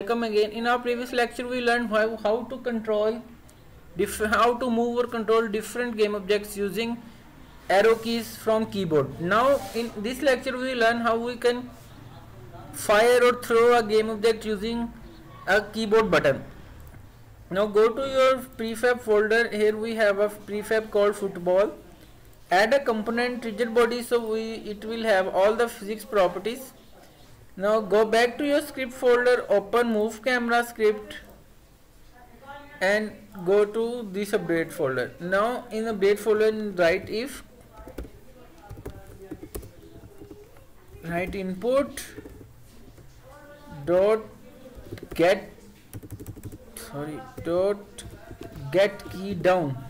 welcome again. In our previous lecture we learned how to control how to move or control different game objects using arrow keys from keyboard. Now in this lecture we learn how we can fire or throw a game object using a keyboard button. Now go to your prefab folder. Here we have a prefab called football. Add a component rigid body, so it will have all the physics properties. Now go back to your script folder, open move camera script and go to this update folder. Now in the update folder write input dot get key down.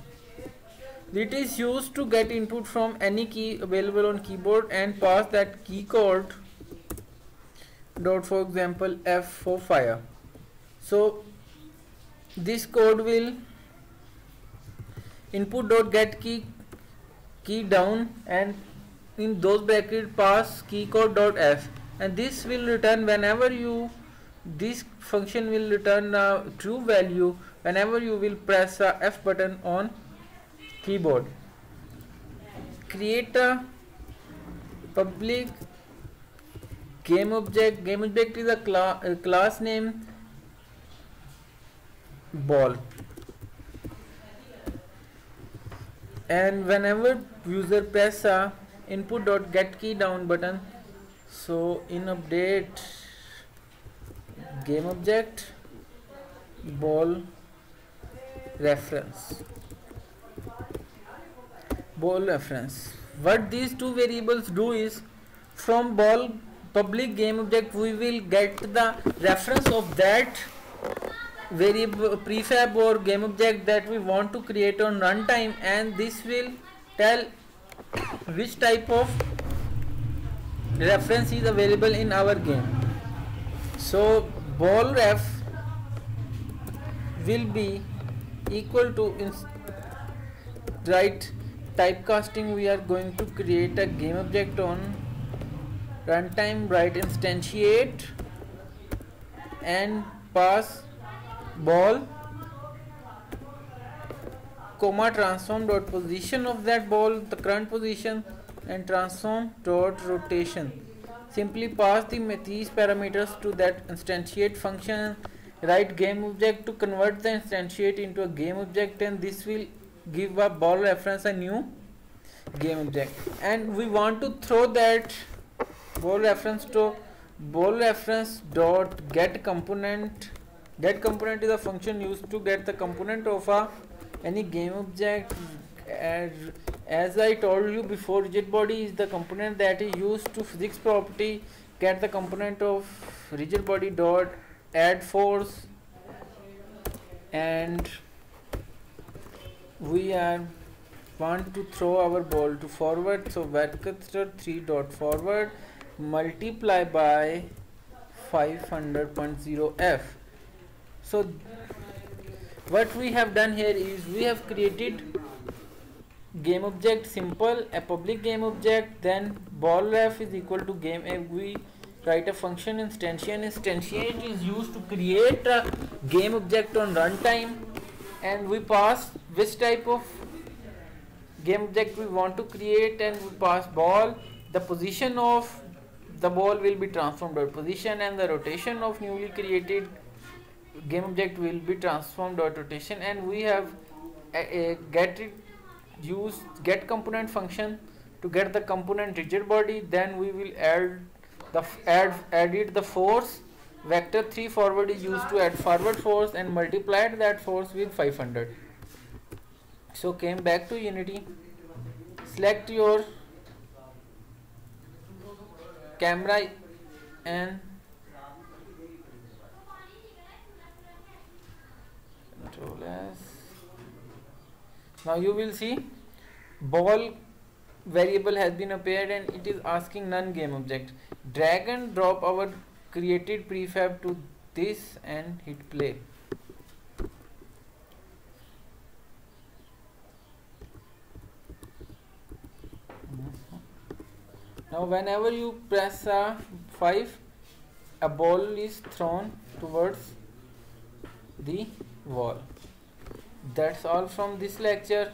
It is used to get input from any key available on keyboard and pass that key code dot, for example, F for fire. So this code will input dot get key down and in those brackets pass key code dot F, and this will return this function will return a true value whenever you will press the F button on keyboard. Create a public game object. Game object is a class name ball, and whenever user press a input dot get key down button, so in update game object ball reference. What these two variables do is, from ball public game object we will get the reference of that variable prefab or game object that we want to create on runtime, and this will tell which type of reference is available in our game. So ball ref will be equal to typecasting. We are going to create a game object on runtime, write instantiate and pass ball comma transform dot position of that ball, the current position, and transform dot rotation. Simply pass these parameters to that instantiate function. Write game object to convert the instantiate into a game object, and this will give a ball reference a new game object. And we want to throw that ball reference to ball reference dot get component. Get component is a function used to get the component of any game object. As I told you before, rigid body is the component that is used to physics property. Get the component of rigid body dot add force, and we want to throw our ball to forward, so vector 3 dot forward multiply by 500.0 F. So what we have done here is we have created game object simple, a public game object, then ball ref is equal to game. We write a function instantiate. Instantiate is used to create a game object on runtime, and we pass which type of game object we want to create, and we pass ball. The position of the ball will be transformed dot position, and the rotation of newly created game object will be transformed dot rotation. And we have use get component function to get the component rigid body. Then we will added the force. Vector 3 forward is used to add forward force and multiplied that force with 500. So came back to Unity, select your camera and Control S. Now you will see ball variable has been appeared and it is asking none game object. Drag and drop our created prefab to this and hit play. Now whenever you press 5, a ball is thrown towards the wall. That's all from this lecture.